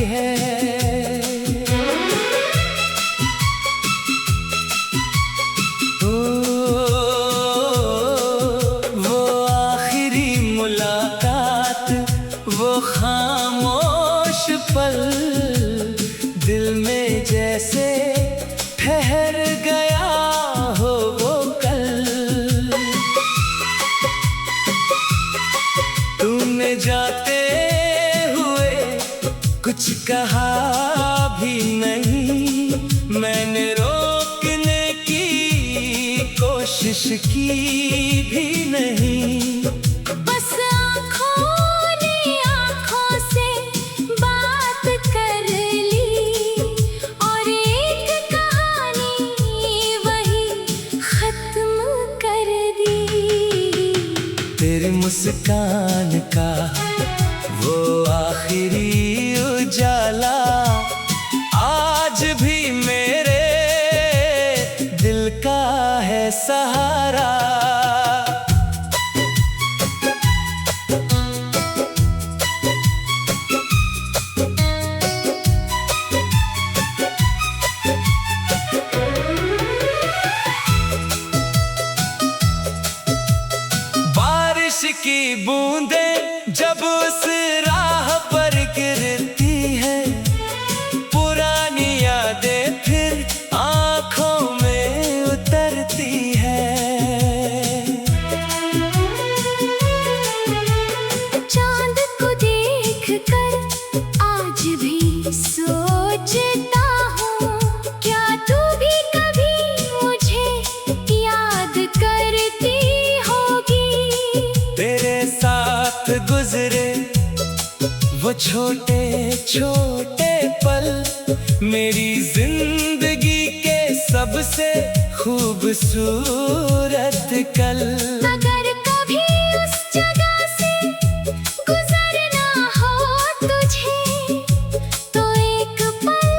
है। ओ, वो आखिरी मुलाकात, वो खामोश पल, दिल में जैसे ठहर गया हो वो कल। तुमने जाते हुए कुछ कहा भी नहीं, मैंने रोकने की कोशिश की भी नहीं। बस आँखों ने आँखों से बात कर ली और एक कहानी वही खत्म कर दी। तेरी मुस्कान का वो आखिरी उजाला आज भी मेरे दिल का है सहारा। बारिश की बूंदें जब उस राह पर गिरती है, पुरानी यादें फिर आंखों में उतरती है। चांद को देखकर आज भी सोचता हूँ, क्या तू भी कभी मुझे याद करती होगी। तेरे साथ गुजरे वो छोटे छोटे पल, मेरी जिंदगी के सबसे खूबसूरत कल। अगर कभी उस जगह से गुजरना हो तुझे, तो एक पल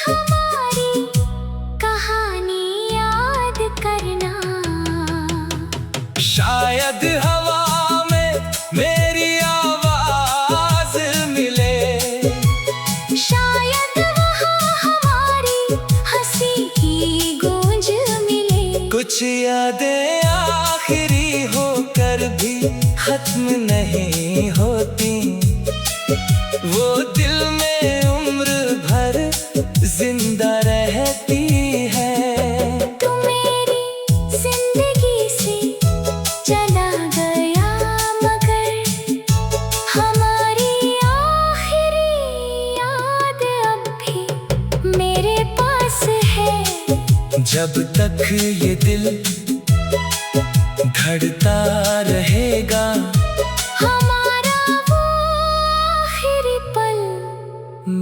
हमारी कहानी याद करना। शायद हवा में मेरी आवाज मिले, शायद वहाँ हमारी हंसी की गूंज मिले। कुछ यादें आखिरी होकर भी खत्म नहीं होती, वो दिल में उम्र भर जिंदा रहती है। तू मेरी जिंदगी से चला गया मगर हमारी आखिरी याद अब भी मेरे पास है। जब तक ये दिल धड़ता रहेगा, हमारा वो आखिरी पल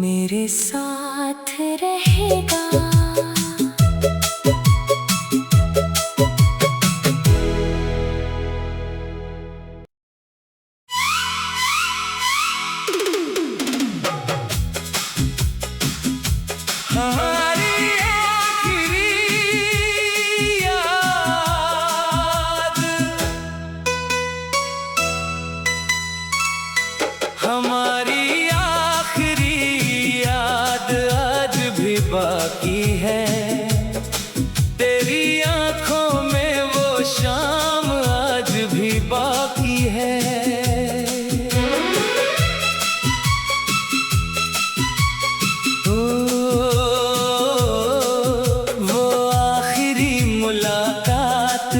मेरे साथ रहेगा। हमारी आखिरी याद, हमारी आखिरी याद आज भी बाकी है। तेरी आंखों में वो शाम आज भी बाकी है। ओ, वो आखिरी मुलाकात,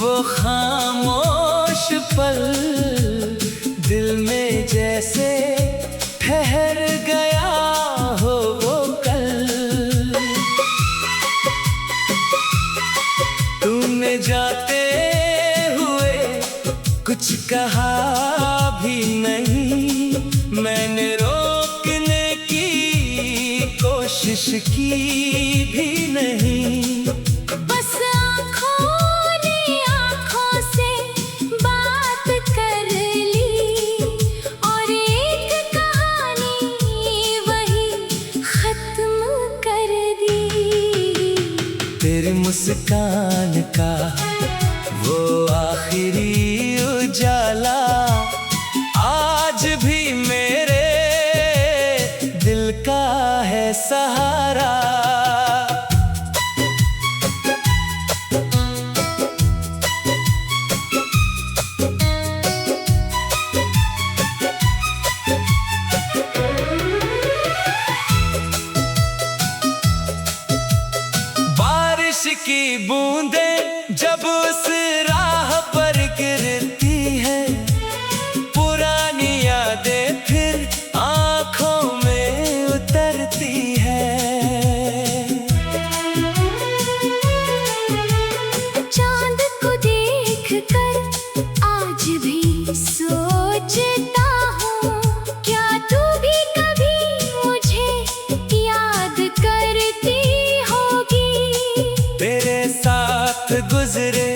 वो खामोश पल, दिल में जैसे ठहर गया हो वो कल। तुमने जाते हुए कुछ कहा भी नहीं, मैंने रोकने की कोशिश की भी नहीं। बस आँखों ने आँखों से बात कर ली और एक कहानी वही खत्म कर दी। तेरी मुस्कान का वो आखिरी उजाला आज भी मेरे दिल है सहारा। बारिश की बूंदें जब उस राह पर गिरती है, पुरानी यादें फिर आंखों में उतरती है। चांद को देखकर आज भी सोचता हूँ, क्या तू भी कभी मुझे याद करती होगी। तेरे साथ गुजरे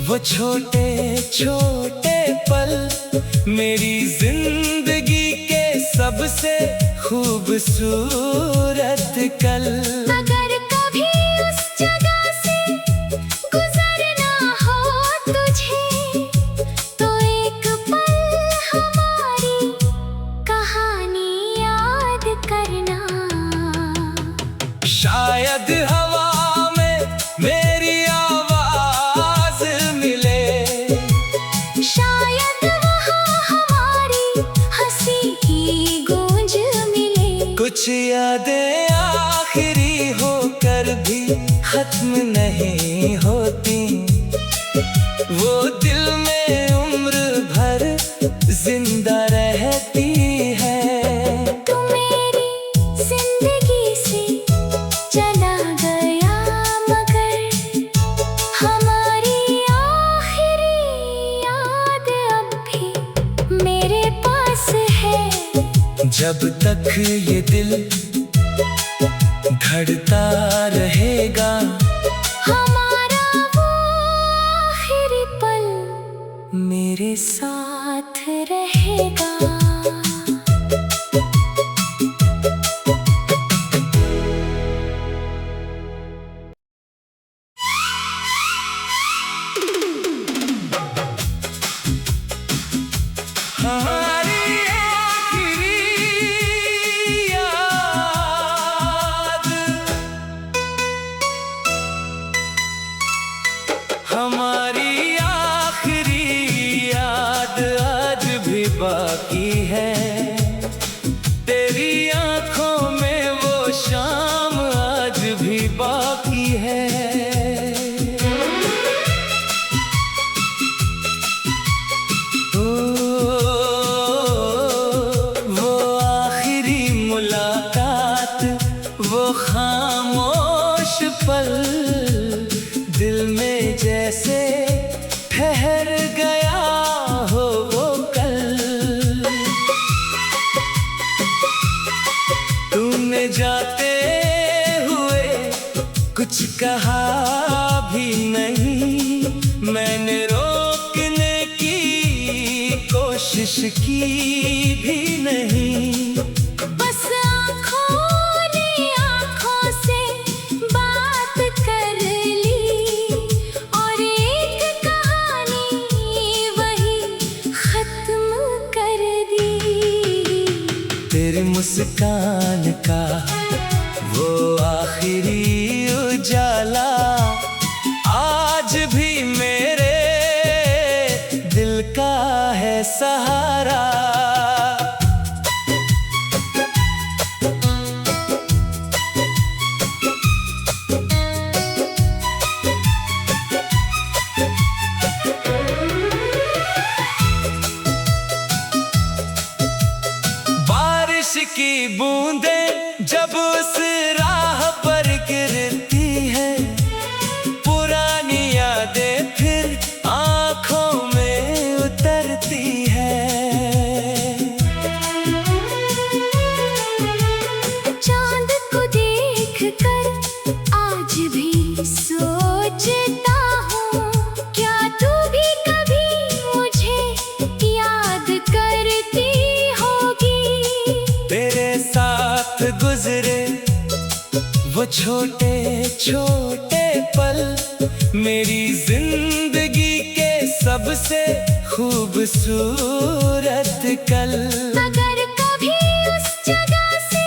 वो छोटे छोटे पल, मेरी जिंदगी के सबसे खूबसूरत कल। अगर कभी उस जगह से गुजरना हो तुझे, तो एक पल हमारी कहानी याद करना। शायद हवा में मेरी आवाज मिले, शायद वहाँ हमारी हंसी की गूंज मिले। कुछ यादें आखिरी होकर भी खत्म नहीं होती, वो दिल में उम्र भर जिंदा रहती है। तू मेरी जिंदगी से चला गया, मगर हमारी आखिरी याद अब भी मेरे पास है। जब तक ये दिल धड़ता रहेगा, हमारा वो आखिरी पल मेरे साथ रहेगा। हमारी आखिरी याद, हमारी आखिरी याद आज भी बाकी है। तेरी आंखों में वो शाम आज भी बाकी है। वो आखिरी मुलाकात, वो खामोश पल, दिल में जैसे ठहर गया हो वो कल। तूने जाते हुए कुछ कहा भी नहीं, मैंने रोकने की कोशिश की भी नहीं। बस आँखों ने आँखों से बात कर ली, और एक कहानी वही खत्म कर दी। तेरी मुस्कान का वो आखिरी उजाला आज भी मेरे दिल का है सहारा। बारिश की बूंदें जब उस राह पर गिरती है, पुरानी यादें फिर आंखों में उतरती है। चांद को देखकर आज भी सोचता हूँ, क्या तू भी कभी मुझे याद करती होगी। तेरे साथ गुजरे वो छोटे छोटे पल, मेरी जिंदगी के सबसे खूबसूरत कल। अगर कभी उस जगह से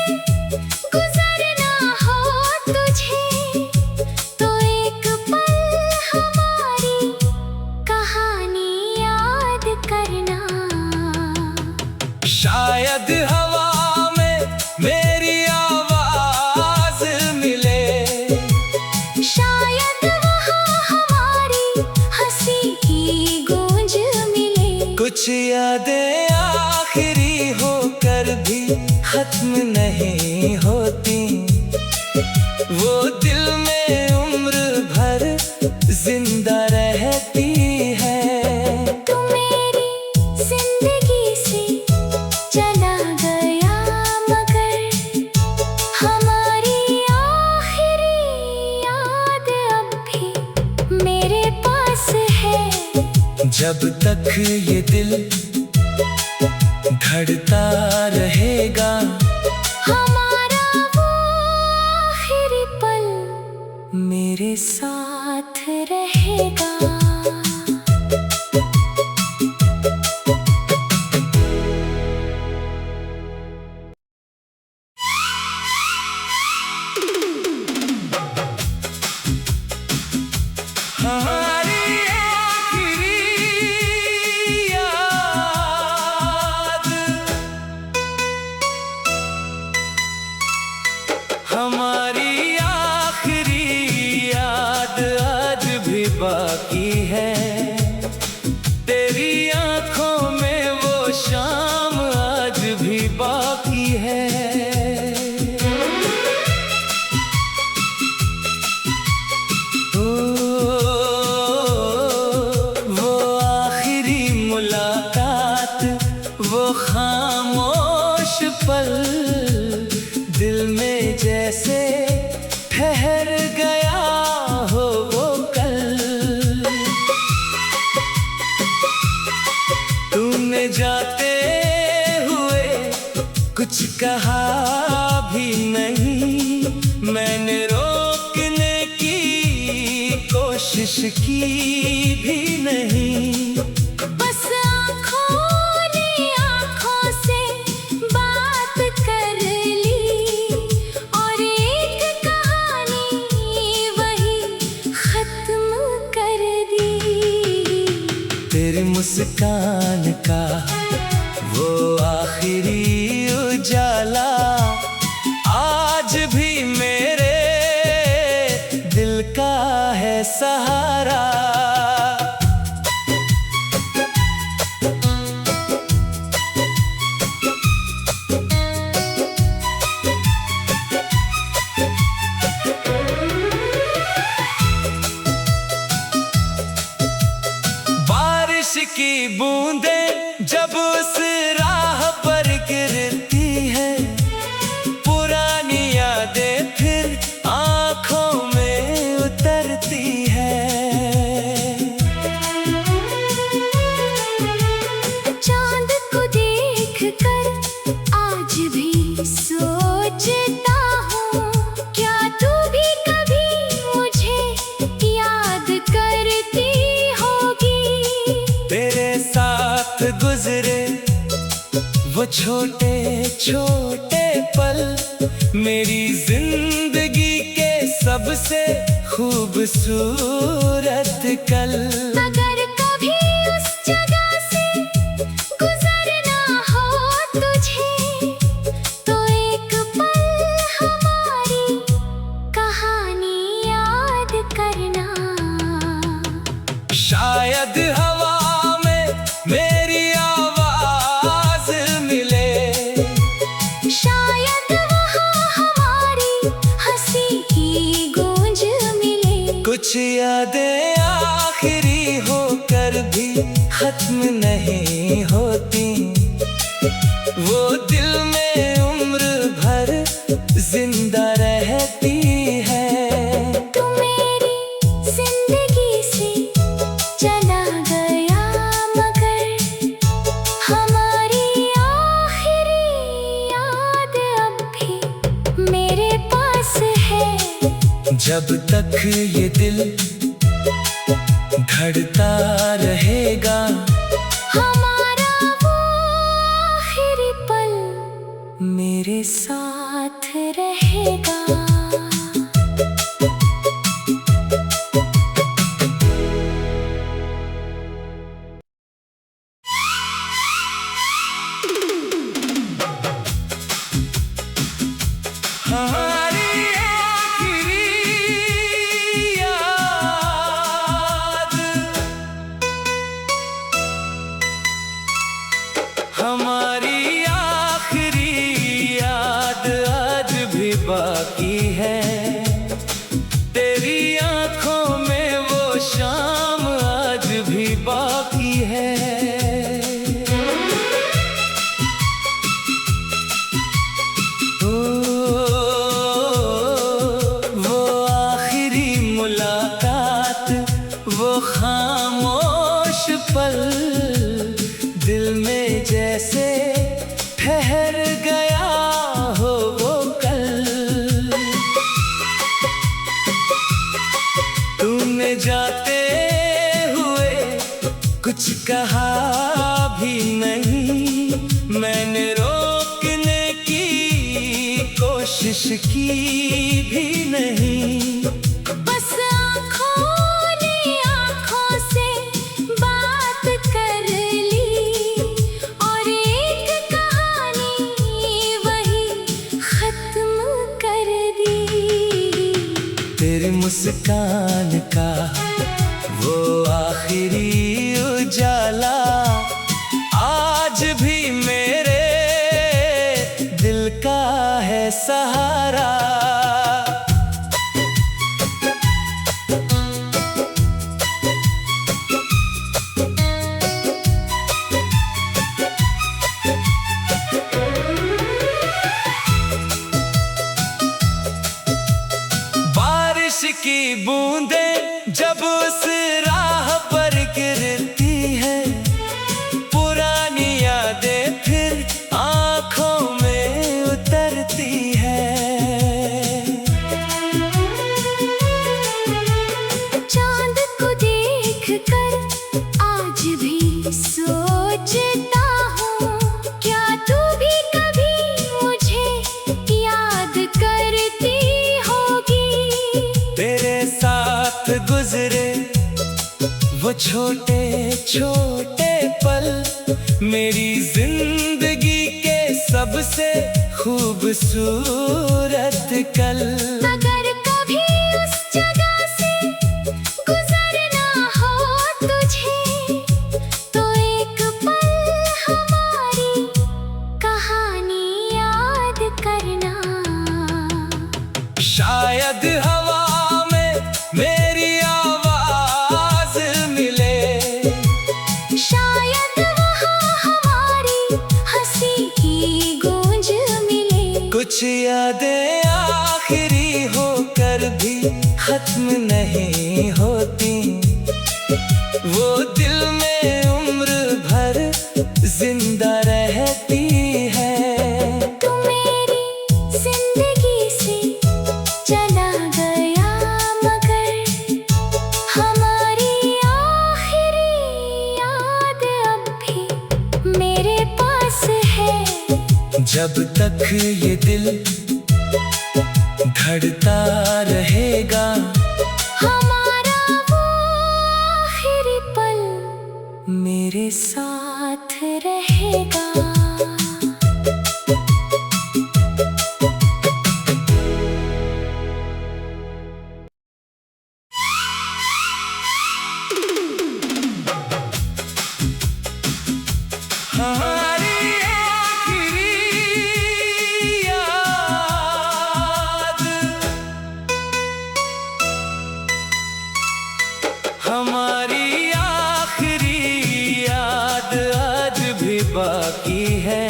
मेरी आवाज मिले। शायद वहाँ हमारी हंसी की गूंज मिले। कुछ यादें आखिरी होकर भी खत्म नहीं होती, वो दिल में उम्र भर जिंदा रहती है। तू मेरी जिंदगी से चला गया मगर हमारी आखिरी याद अब भी मेरे पास है। जब तक ये दिल धड़ता रहेगा, हमारा वो आखिरी पल मेरे साथ रहेगा। हमारी आखिरी याद, हमारी आखिरी याद आज भी बाकी है। तेरी आंखों में वो शाम आज भी बाकी है। वो खामोश पल दिल में जैसे ठहर गया हो वो कल। तुमने जाते हुए कुछ कहा भी नहीं, मैंने रोकने की कोशिश की भी नहीं। बस आँखों ने आँखों से बात कर ली और एक कहानी वही खत्म कर दी। तेरी मुस्कान का वो आखिरी उजाला आज भी मेरे दिल का है सहारा। बारिश की बूंदें जब उस राह पर गिरती है, पुरानी यादें फिर आंखों में उतरती है। चांद को देखकर आज भी सोचता हूँ, क्या तू भी कभी मुझे याद करती होगी। तेरे साथ गुजरे वो छोटे छोटे पल मेरी जिंदगी के सबसे खूबसूरत कल। अगर कभी उस जगह से गुजरना हो तुझे, तो एक पल हमारी कहानी याद करना। शायद हवा में मेरी आवाज मिले। शायद वहाँ हमारी हंसी की गूंज मिले। कुछ यादें आखिरी होकर भी खत्म नहीं होती, वो दिल में उम्र भर जिंदा रहती है। तू मेरी जिंदगी से चला गया मगर हमारी आखिरी याद अब भी मेरे पास है। जब तक ये दिल धड़ता रहेगा, हमारा वो आखिरी पल मेरे साथ रहेगा। हमारी आखिरी याद, हमारी आखिरी याद आज भी बाकी है। तेरी आंखों में वो शाम आज भी बाकी है। वो आखिरी मुलाकात, वो खामोश पल, दिल में जैसे ठहर गया हो वो कल। तूने जाते हुए कुछ कहा भी नहीं, मैंने रोकने की कोशिश की भी नहीं। बस आँखों ने आँखों से बात कर ली और एक कहानी वही खत्म कर दी। तेरी मुस्कान का वो आखिरी उजाला आज भी मेरे दिल का है सहारा। बारिश की बूंदें जब उस राह पर गिरती है, पुरानी यादें फिर आंखों में उतरती है। चांद को देखकर आज भी सोचता हूँ, क्या तू भी कभी मुझे याद करती होगी। तेरे साथ गुजरे वो छोटे छोटे पल, मेरी जिंदगी के सबसे खूबसूरत कल। अगर कभी उस जगह से गुजरना हो तुझे, तो एक पल हमारी कहानी याद करना। शायद हवा में मेरी आवाज मिले, शायद वहाँ हमारी हंसी की गूंज मिले। कुछ यादें आखिरी होकर भी खत्म नहीं होती, वो दिल में उम्र भर जिंदा रहती है। तू मेरी जिंदगी से चला गया मगर हमारी आखिरी याद अब भी मेरे पास है। जब तक ये दिल धड़ता रहेगा, हमारा वो आखिरी पल मेरे साथ रहेगा। हमारी आखिरी याद, हमारी आखिरी याद आज भी बाकी है।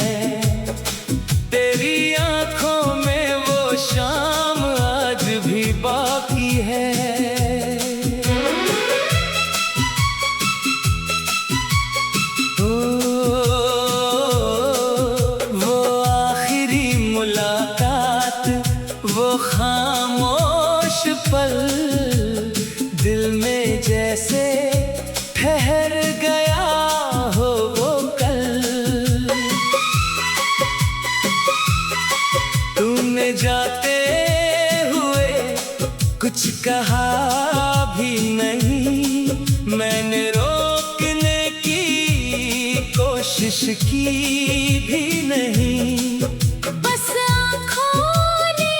तेरी आंखों में वो शाम आज भी बाकी है। वो आखिरी मुलाकात, वो खामोश पल, दिल में जैसे ठहर गया हो वो कल। तूने जाते हुए कुछ कहा भी नहीं, मैंने रोकने की कोशिश की भी नहीं। बस आँखों ने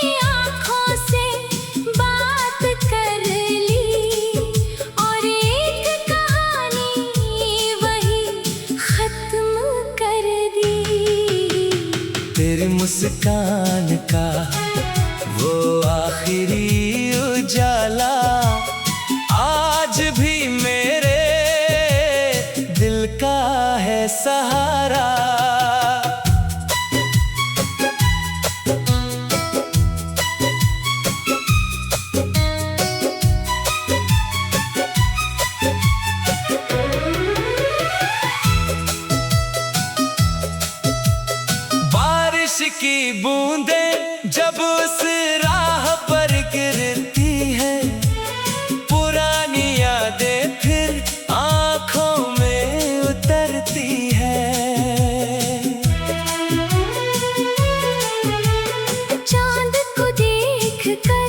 जब उस राह पर गिरती है पुरानी यादें फिर आंखों में उतरती है। चांद को देखकर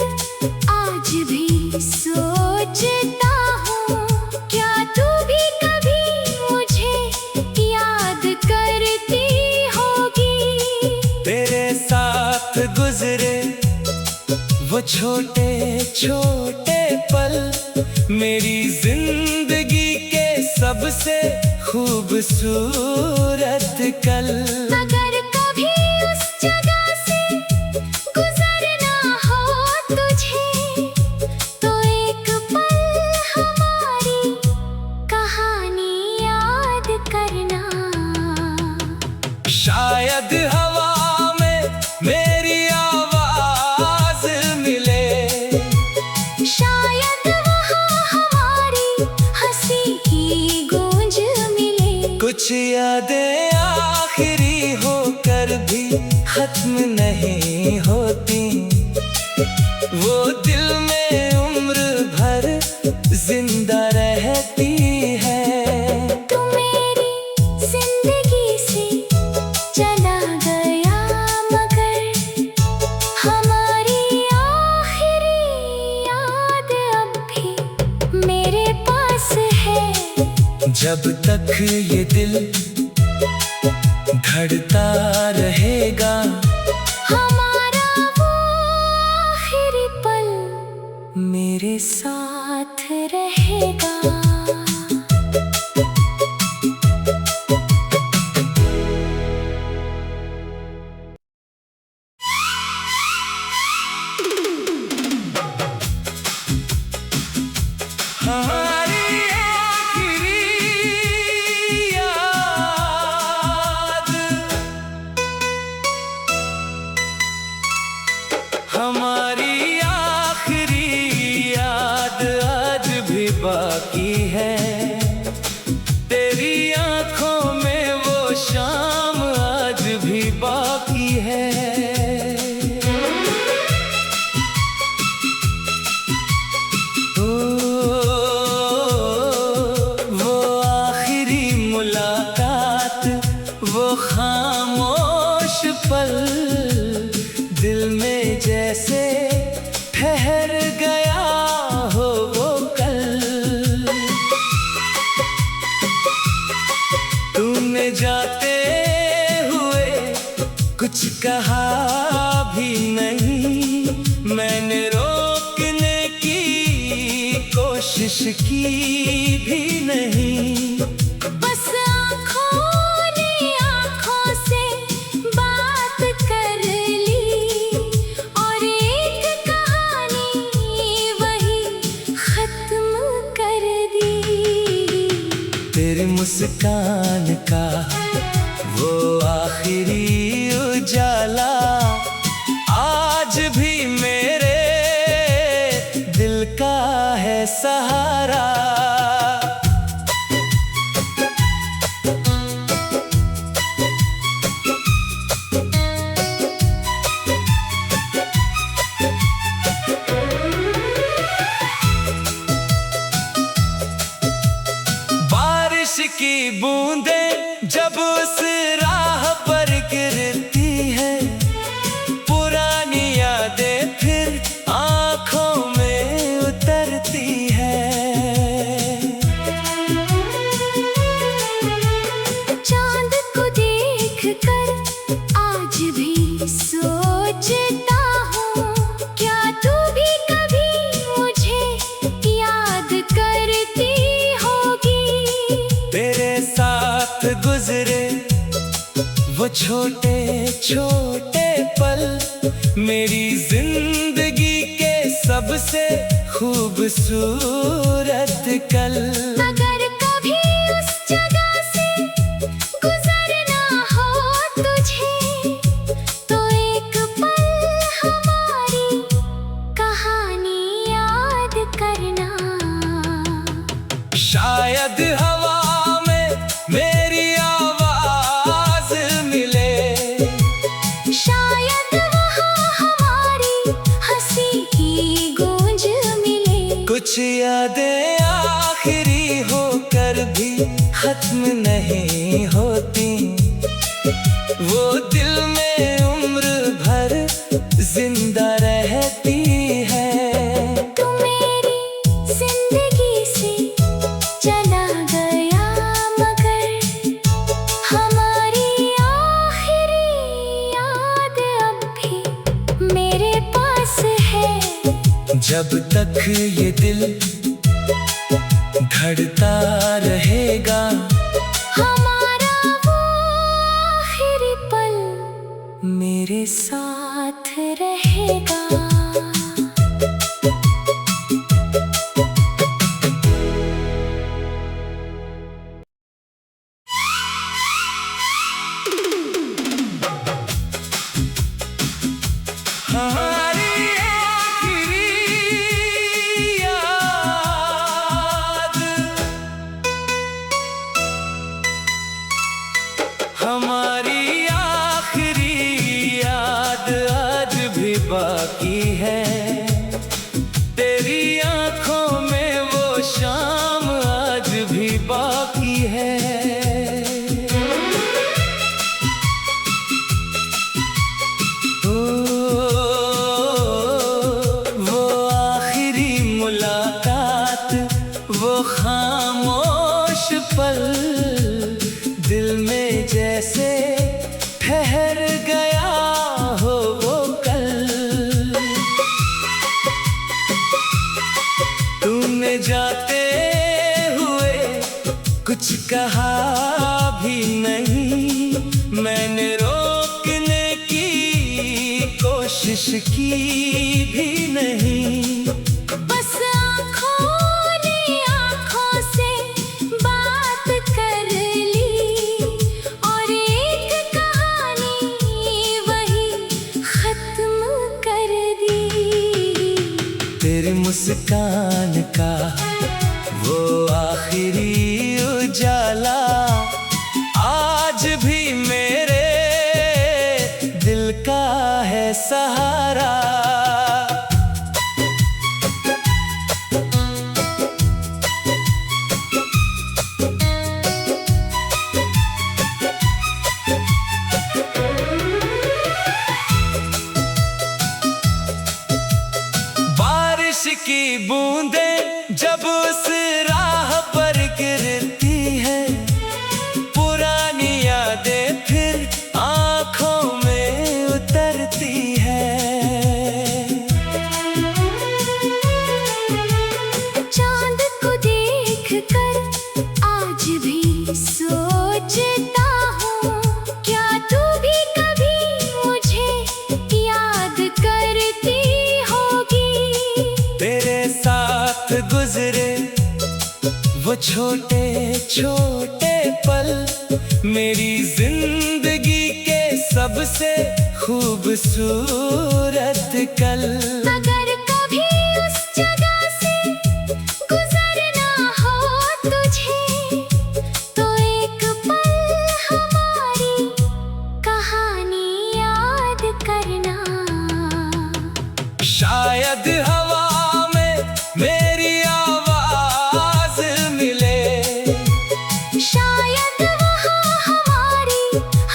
आज भी सोचता हूँ, क्या तू भी कभी मुझे याद करती होगी। तेरे साथ गुजरे वो छोटे छोटे पल मेरी जिंदगी के सबसे खूबसूरत कल। अगर कभी उस जगह से गुजरना हो तुझे, तो एक पल हमारी कहानी याद करना। शायद हवा में मेरी आवाज मिले, शायद वहाँ हमारी हंसी की गूंज मिले। कुछ यादें आखिरी होकर भी खत्म नहीं होती, वो दिल में उम्र भर जिंदा रहती है। तू मेरी जिंदगी से चला गया मगर हमारी आखिरी याद अब भी मेरे पास है। जब तक ये दिल धड़ता रहेगा हमारा वो आखिरी पल मेरे साथ रहेगा। हमारी आखिरी याद, हमारी आखिरी याद आज भी बाकी है। तेरी आंखों में वो शाम आज भी बाकी है। वो आखिरी मुलाकात, वो खामोश पल दिल में जैसे ठहर गया हो वो कल। तूने जाते हुए कुछ कहा भी नहीं, मैंने रोकने की कोशिश की भी नहीं। बस आँखों ने आँखों से बात कर ली और एक कहानी वही खत्म कर दी। तेरी मुस्कान का वो आखिरी उजाला आज भी मेरे दिल का है सहारा। बारिश की बूंदें जब उस राह पर गिरती है पुरानी यादें फिर आंखों में उतरती है। चांद को देखकर आज भी सोचता हूँ, क्या तू भी कभी मुझे याद करती होगी। तेरे साथ गुजरे वो छोटे छोटे पल मेरी जिंदगी के सबसे खूबसूरत कल। अगर कभी उस जगह से गुजरना हो तुझे, तो एक पल हमारी कहानी याद करना। शायद हवा में मेरी आवाज मिले, शायद वहाँ कुछ यादें आखिरी होकर भी खत्म नहीं होती, वो दिल में उम्र भर जिंदा रहती है। तू मेरी जिंदगी से चला गया मगर हमारी आखिरी याद अब भी मेरे पास है। जब तक ये दिल धड़ता रहेगा, हमारा वो आखिरी पल मेरे साथ रहेगा। हमारी आखिरी याद, हमारी आखिरी याद आज भी बाकी है। तेरी आंखों में वो शाम आज भी बाकी है। वो खामोश पल दिल में जैसे ठहर गया हो वो कल। तूने जाते हुए कुछ कहा भी नहीं, मैंने रोकने की कोशिश की भी नहीं। तेरी मुस्कान का वो आखिरी उजाला आज भी मेरे दिल का है सहारा। की बूंदें जब उस राह पर गिरती है, पुरानी यादें फिर आंखों में उतरती है। चांद को देखकर आज भी सोचता हूँ, क्या तू भी कभी मुझे याद करती होगी। तेरे साथ गुजरे वो छोटे छोटे पल मेरी जिंदगी के सबसे खूबसूरत कल। अगर कभी उस जगह से गुजरना हो तुझे, तो एक पल हमारी कहानी याद करना। शायद हवा में मेरी आवाज मिले, शायद वहाँ हमारी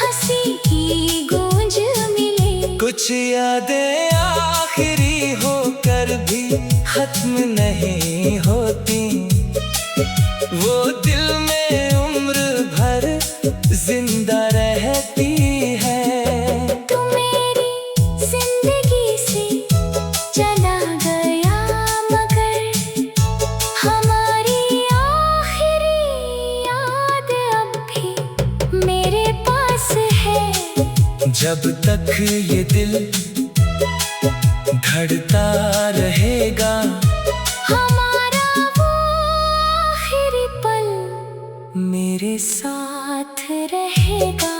हंसी की गूंज मिले। कुछ यादें आखिरी होकर भी खत्म नहीं होती, वो दिल में उम्र भर जिंदा रहती है। तू मेरी जिंदगी से चला गया मगर हमारी आखिरी याद अब भी मेरे पास है। जब तक ये दिल धड़ता रहेगा, हमारा वो आखिरी पल मेरे साथ रहेगा।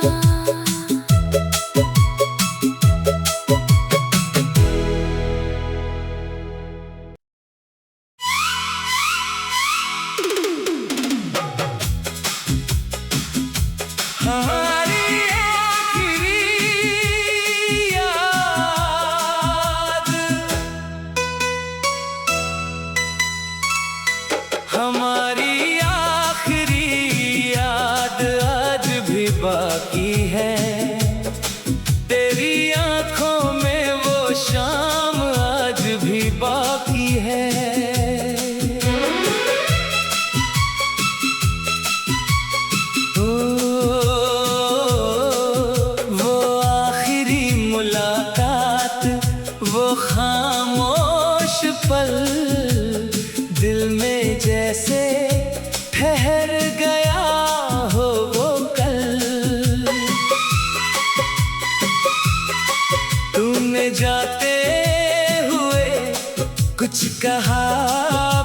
हमारी आखिरी याद, वो खामोश पल दिल में जैसे ठहर गया हो वो कल। तूने जाते हुए कुछ कहा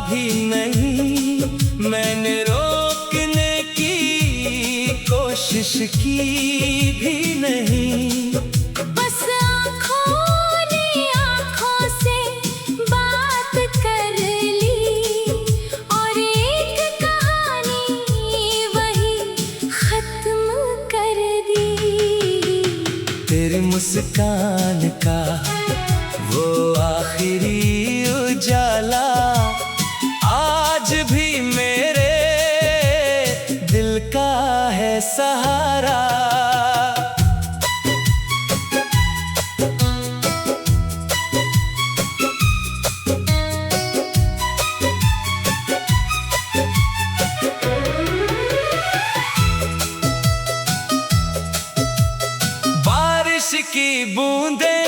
भी नहीं, मैंने रोकने की कोशिश की भी नहीं। बस आँखों ने आँखों से बात कर ली और एक कहानी वही खत्म कर दी। तेरी मुस्कान का वो आखिरी उजाला आज भी मेरे दिल का है सहारा। बारिश की बूंदें